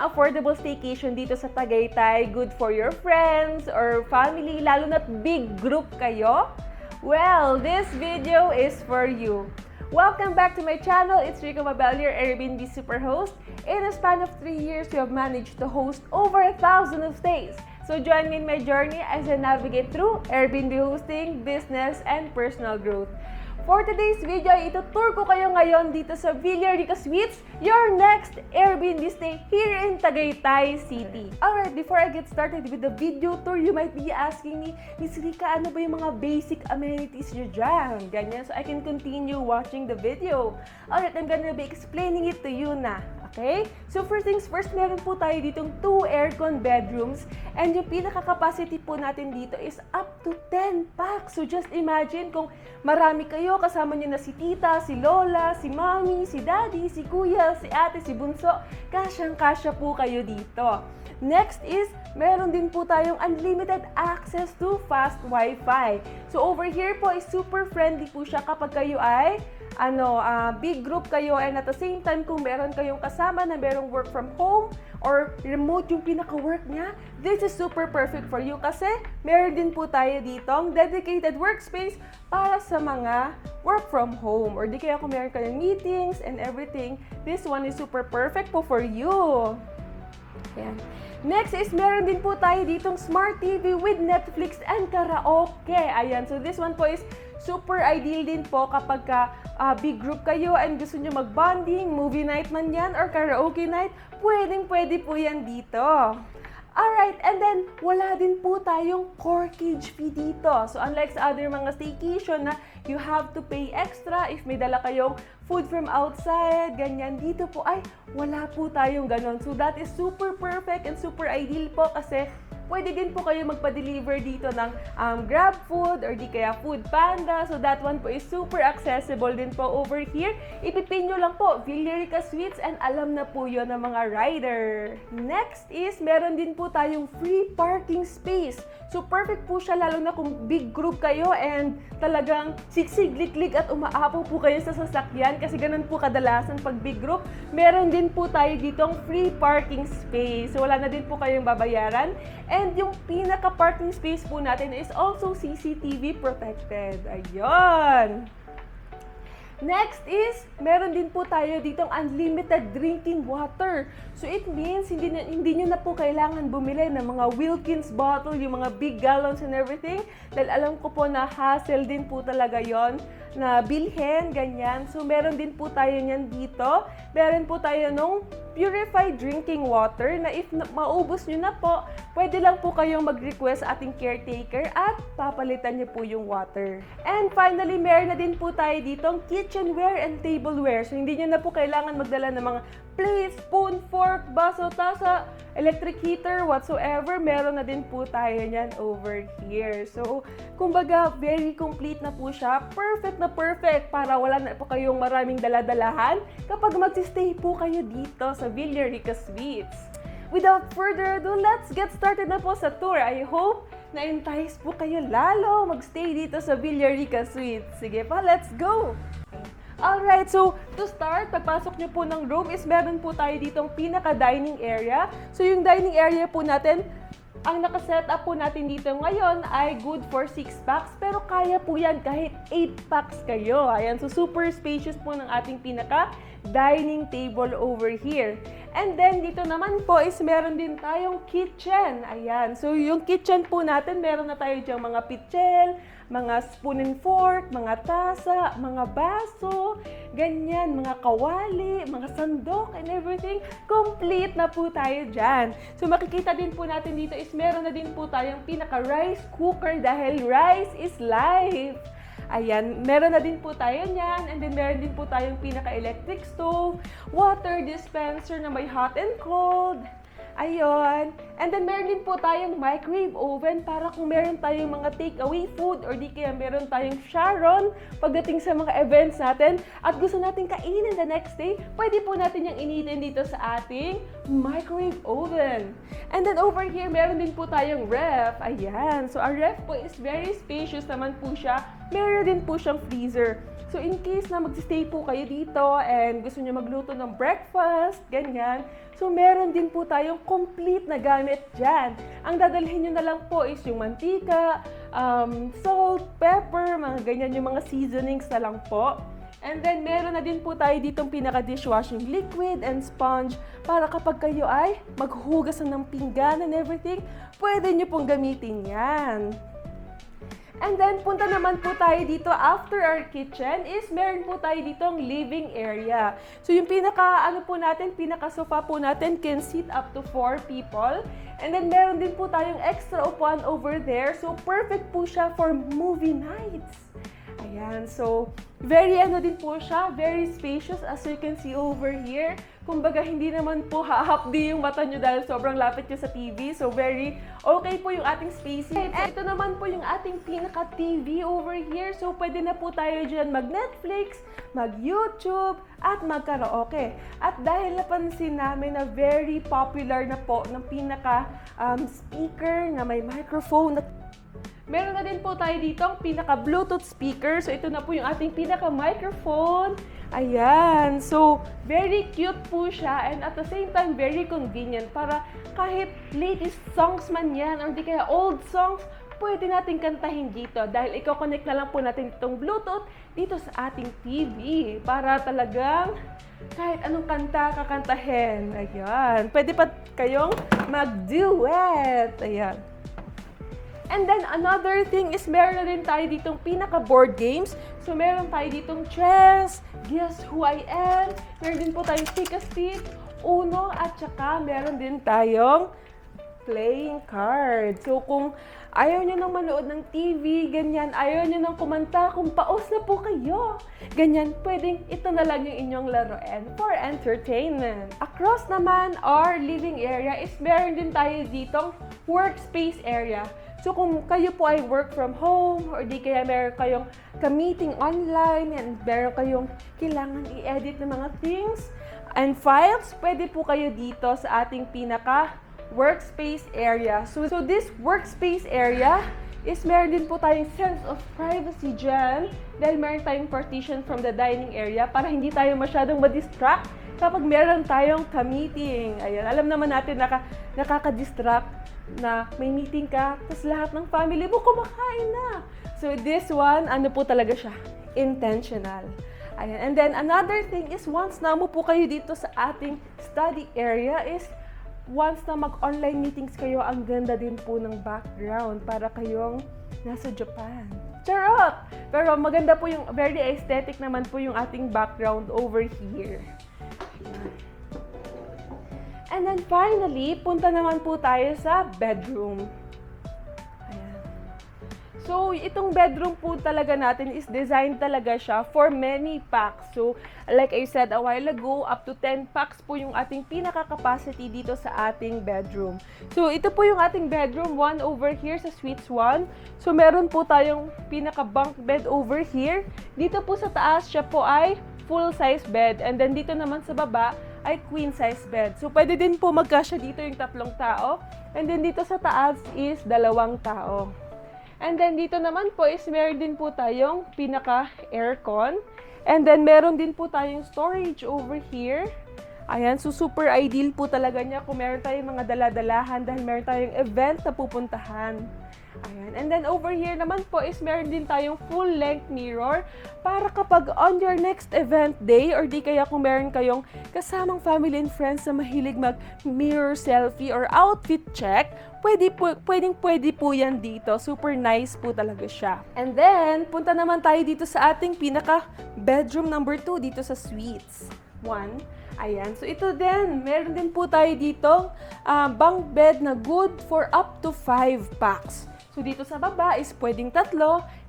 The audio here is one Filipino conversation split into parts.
ng affordable staycation dito sa Tagaytay, good for your friends or family, lalo na't big group kayo? Well, this video is for you. Welcome back to my channel. It's Rico Mabel, your Airbnb Superhost. In a span of 3 years, we have managed to host over 1,000 of stays. So join me in my journey as I navigate through Airbnb hosting, business, and personal growth. For today's video, itutur ko kayo ngayon dito sa Villarica Suites, your next Airbnb stay here in Tagaytay City. Alright, before I get started with the video tour, you might be asking me, Miss Rica, ano ba yung mga basic amenities nyo dyan? Ganyan, so I can continue watching the video. Alright, I'm gonna be explaining it to you na. Okay? So first things first, meron po tayo ditong 2 aircon bedrooms and yung pinaka-capacity po natin dito is up to 10 packs. So just imagine kung marami kayo, kasama nyo na si tita, si lola, si mami, si daddy, si kuya, si ate, si bunso, kasyang-kasya po kayo dito. Next is, meron din po tayong unlimited access to fast Wi-Fi. So over here po is super friendly po siya kapag kayo ay big group kayo and at the same time kung meron kayong kasama na merong work from home or remote yung pinaka-work niya, this is super perfect for you kasi meron din po tayo ditong dedicated workspace para sa mga work from home or di kaya kung meron kayong meetings and everything, this one is super perfect po for you. Ayan. Next is meron din po tayo ditong Smart TV with Netflix and karaoke. Ayan, so this one po is super ideal din po kapag big group kayo and gusto nyo mag-bonding, movie night man yan or karaoke night, pwedeng-pwede po yan dito. Alright, and then wala din po tayong corkage fee dito. So unlike sa other mga staycation na you have to pay extra if may dala kayong food from outside, ganyan, dito po ay wala po tayong ganon. So that is super perfect and super ideal po kasi pwede din po kayo magpa-deliver dito ng Grab Food or di kaya Food Panda. So that one po is super accessible din po over here. Ipipin nyo lang po, Villarica Suites and alam na po yun ng mga rider. Next is, meron din po tayong free parking space. So perfect po siya lalo na kung big group kayo and talagang siksig-liklik at umaapaw po kayo sa sasakyan kasi ganun po kadalasan pag big group. Meron din po tayo ditong free parking space. So wala na din po kayong babayaran. And yung pinaka-parking space po natin is also CCTV protected. Ayun! Next is, meron din po tayo ditong unlimited drinking water. So it means, hindi nyo na po kailangan bumili ng mga Wilkins bottle, yung mga big gallons and everything. Dahil alam ko po na hassle din po talaga yon na bilhin, ganyan. So meron din po tayo niyan dito. Meron po tayo nung purified drinking water na if maubos nyo na po, pwede lang po kayong mag-request sa ating caretaker at papalitan nyo po yung water. And finally, meron na din po tayo ditong kitchenware and tableware. So hindi nyo na po kailangan magdala ng mga plate, spoon, fork, baso, tasa, electric heater, whatsoever. Meron na din po tayo niyan over here. So, kumbaga, very complete na po siya. Perfect na perfect para wala na po kayong maraming daladalahan kapag magsistay po kayo dito sa Villarica Suites. Without further ado, let's get started na po sa tour. I hope na-entice po kayo lalo magstay dito sa Villarica Suites. Sige pa, let's go! Alright, so to start, pagpasok nyo po ng room is meron po tayo ditong pinaka-dining area. So yung dining area po natin, ang nakaset up po natin dito ngayon ay good for 6 packs, pero kaya po yan kahit 8 packs kayo. Ayan, so super spacious po ng ating pinaka-dining table over here. And then dito naman po is meron din tayong kitchen. Ayan, so yung kitchen po natin, meron na tayo diyang mga pitchel, mga spoon and fork, mga tasa, mga baso, ganyan, mga kawali, mga sandok and everything. Complete na po tayo dyan. So makikita din po natin dito is meron na din po tayong pinaka-rice cooker dahil rice is life. Ayan, meron na din po tayo niyan. And then meron din po tayong pinaka-electric stove, water dispenser na may hot and cold. Ayun. And then meron din po tayong microwave oven para kung meron tayong mga takeaway food or di kaya meron tayong Sharon pagdating sa mga events natin at gusto natin kainin the next day, pwede po natin yung initin dito sa ating microwave oven. And then over here, meron din po tayong ref. Ayan. So our ref po is very spacious naman po siya. Meron din po siyang freezer. So in case na mag-stay po kayo dito and gusto nyo magluto ng breakfast, ganyan, so meron din po tayong complete na gamit dyan. Ang dadalhin nyo na lang po is yung mantika, salt, pepper, mga ganyan, yung mga seasonings na lang po. And then meron na din po tayo ditong pinaka-dishwashing liquid and sponge para kapag kayo ay maghugas ng pinggan and everything, pwede nyo pong gamitin yan. And then, punta naman po tayo dito after our kitchen is meron po tayo ditong living area. So, yung pinaka-sofa po natin can seat up to 4 people. And then, meron din po tayong extra upuan over there. So, perfect po siya for movie nights. Ayan. So, very din po siya. Very spacious as you can see over here. Kumbaga, hindi naman po hahapdi yung mata nyo dahil sobrang lapit nyo sa TV. So, very okay po yung ating spacing. And ito naman po yung ating pinaka-TV over here. So, pwede na po tayo dyan mag-Netflix, mag-YouTube, at mag-karaoke. At dahil napansin namin na very popular na po ng pinaka-speaker na may microphone. Meron na din po tayo dito ang pinaka-Bluetooth speaker. So, ito na po yung ating pinaka-microphone. Ayan. So, very cute po siya and at the same time, very convenient para kahit latest songs man yan or di kaya old songs, pwede natin kantahin dito dahil i-connect na lang po natin itong Bluetooth dito sa ating TV para talagang kahit anong kanta kakantahin. Ayan. Pwede pa kayong mag-duet. Ayan. And then, another thing is meron na din tayo ditong pinaka-board games. So, meron tayo ditong chess, guess who I am, meron din po tayong pick a stick, Uno, at saka meron din tayong playing card. So, kung ayaw nyo nang manood ng TV, ganyan, ayaw nyo nang kumanta, kung paus na po kayo, ganyan, pwedeng ito na lang yung inyong laruin for entertainment. Across naman, our living area is meron din tayo ditong workspace area. So, kung kayo po ay work from home or di kaya meron kayong ka-meeting online and meron kayong kailangan i-edit ng mga things and files, pwede po kayo dito sa ating pinaka-workspace area. So this workspace area is meron din po tayong sense of privacy dyan dahil meron tayong partition from the dining area para hindi tayo masyadong ma-distract kapag meron tayong ka-meeting. Ayan, alam naman natin nakaka-distract na may meeting ka, tapos lahat ng family mo kumakain na. So this one, ano po talaga siya? Intentional. Ayan. And then another thing is once na mo po kayo dito sa ating study area is once na mag-online meetings kayo, ang ganda din po ng background para kayong nasa Japan. Charot! Pero maganda po yung, very aesthetic naman po yung ating background over here. Ayan. And then finally, punta naman po tayo sa bedroom. Ayan. So, itong bedroom po talaga natin is designed talaga siya for many packs. So, like I said a while ago, up to 10 packs po yung ating pinaka-capacity dito sa ating bedroom. So, ito po yung ating bedroom, one over here sa Suites 1. So, meron po tayong pinaka-bunk bed over here. Dito po sa taas, siya po ay full-size bed. And then dito naman sa baba, ay queen-size bed. So, pwede din po magkasya dito yung 3 tao. And then, dito sa taas is 2 tao. And then, dito naman po is meron din po tayong pinaka-aircon. And then, meron din po tayong storage over here. Ayan, so super ideal po talaga niya kung meron tayong mga dala-dalahan dahil meron tayong event na pupuntahan. Ayan. And then over here naman po is meron din tayong full-length mirror para kapag on your next event day or di kaya kung meron kayong kasamang family and friends na mahilig mag-mirror selfie or outfit check, pwede po yan dito. Super nice po talaga siya. And then, punta naman tayo dito sa ating pinaka-bedroom number 2 dito sa Suites 1. Ayan. So, ito din. Meron din po tayo dito bunk bed na good for up to 5 packs. So, So dito sa baba is pwedeng 3,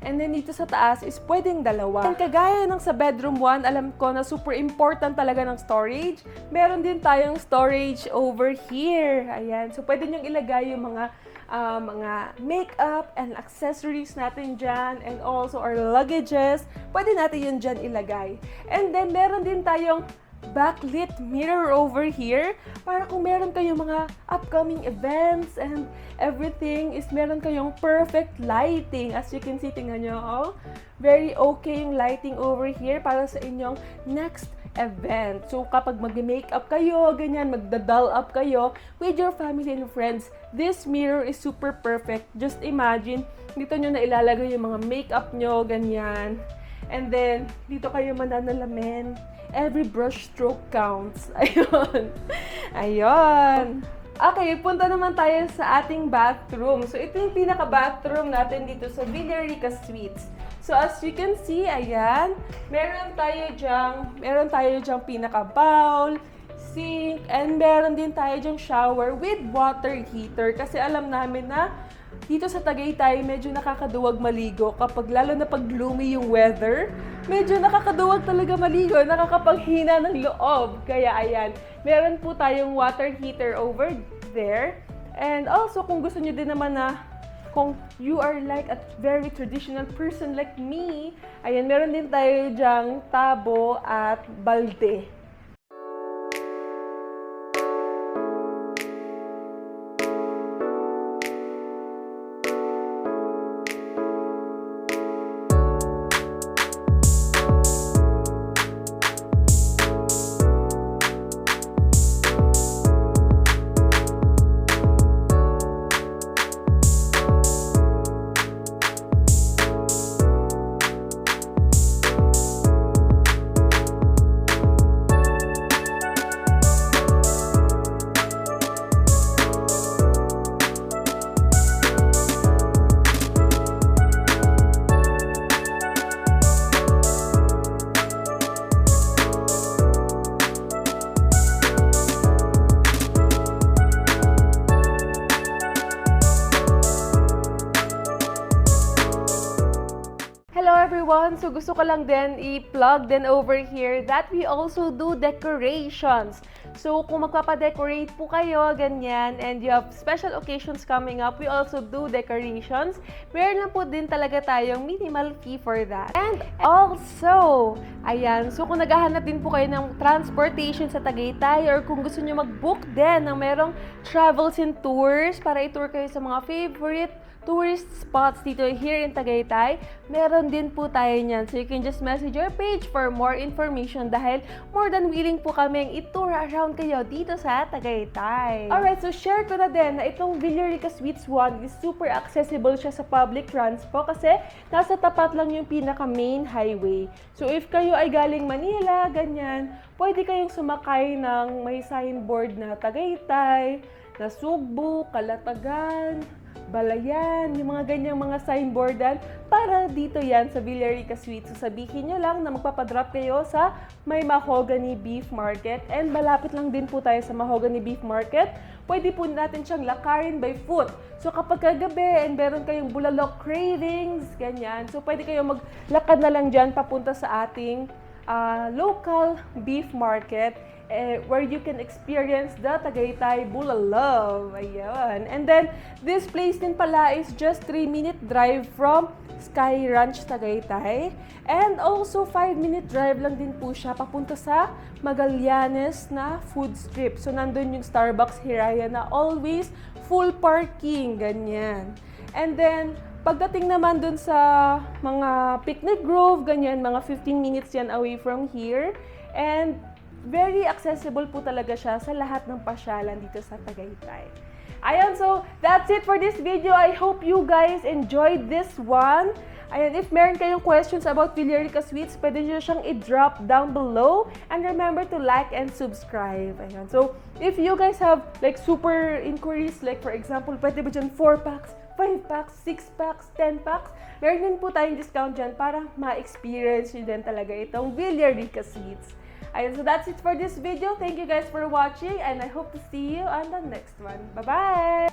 and then dito sa taas is pwedeng 2. And kagaya ng sa bedroom 1, alam ko na super important talaga ng storage. Meron din tayong storage over here. Ayan. So pwede niyong ilagay yung mga makeup and accessories natin dyan, and also our luggages. Pwede natin yun dyan ilagay. And then meron din tayong backlit mirror over here para kung meron kayong mga upcoming events and everything is meron kayong perfect lighting. As you can see, tingnan nyo, oh, very okay yung lighting over here para sa inyong next event. So kapag mag-makeup kayo, ganyan, magda-doll up kayo with your family and friends, this mirror is super perfect. Just imagine, dito nyo na ilalagay yung mga makeup nyo, ganyan. And then, dito kayo mananalamin. Every brush stroke counts. Ayun. Ayun. Okay, punta naman tayo sa ating bathroom. So, ito yung pinaka-bathroom natin dito sa Villarica Suites. So, as you can see, ayan, meron tayo dyang pinaka-bowl, sink, and meron din tayo dyang shower with water heater. Kasi alam namin na dito sa Tagaytay, medyo nakakaduwag maligo kapag lalo na pag gloomy yung weather. Medyo nakakaduwag talaga maligo, nakakapanghina ng loob. Kaya ayan, meron po tayong water heater over there. And also, kung gusto nyo din naman na kung you are like a very traditional person like me, ayan, meron din tayo dyang tabo at balde. Everyone, so gusto ko lang din i-plug din over here that we also do decorations. So kung magpapa-decorate po kayo, ganyan, and you have special occasions coming up, we also do decorations. Meron lang po din talaga tayong minimal fee for that. And also, ayan, so kung naghahanap din po kayo ng transportation sa Tagaytay, or kung gusto nyo mag-book din ng merong travels and tours para i-tour kayo sa mga favorite tourist spots dito here in Tagaytay, meron din po tayo niyan. So you can just message your page for more information dahil more than willing po kaming i-tour around kayo dito sa Tagaytay. Alright, so share ko na din na itong Villarica Suites 1 is super accessible siya sa public transport kasi nasa tapat lang yung pinaka main highway. So if kayo ay galing Manila, ganyan, pwede kayong sumakay ng may signboard na Tagaytay, na Sugbo, Calatagan, Balayan, yung mga ganyang mga signboardan para dito yan sa Villarica Suites. So sabihin nyo lang na magpapadrop kayo sa may Mahogany Beef Market, and malapit lang din po tayo sa Mahogany Beef Market. Pwede po natin siyang lakarin by foot. So kapag kagabi and meron kayong bulalok cravings, ganyan, so pwede kayong maglakad na lang dyan papunta sa ating local beef market, where you can experience the Tagaytay Bulalove. Ayan. And then, this place din pala is just 3-minute drive from Sky Ranch Tagaytay. And also, 5-minute drive lang din po siya papunta sa Magallanes na food strip. So, nandun yung Starbucks Hiraya na always full parking. Ganyan. And then, pagdating naman dun sa mga picnic grove, ganyan, mga 15 minutes yan away from here. And very accessible po talaga siya sa lahat ng pasyalan dito sa Tagaytay. Ayan, so that's it for this video. I hope you guys enjoyed this one. Ayan, if meron kayong questions about Villarica Suites, pwede nyo siyang i-drop down below. And remember to like and subscribe. Ayan, so if you guys have like super inquiries, like for example, pwede ba dyan 4 packs, 5 packs, 6 packs, 10 packs, meron din po tayong discount dyan para ma-experience nyo din talaga itong Villarica Suites. Ayun, so that's it for this video. Thank you guys for watching, and I hope to see you on the next one. Bye-bye!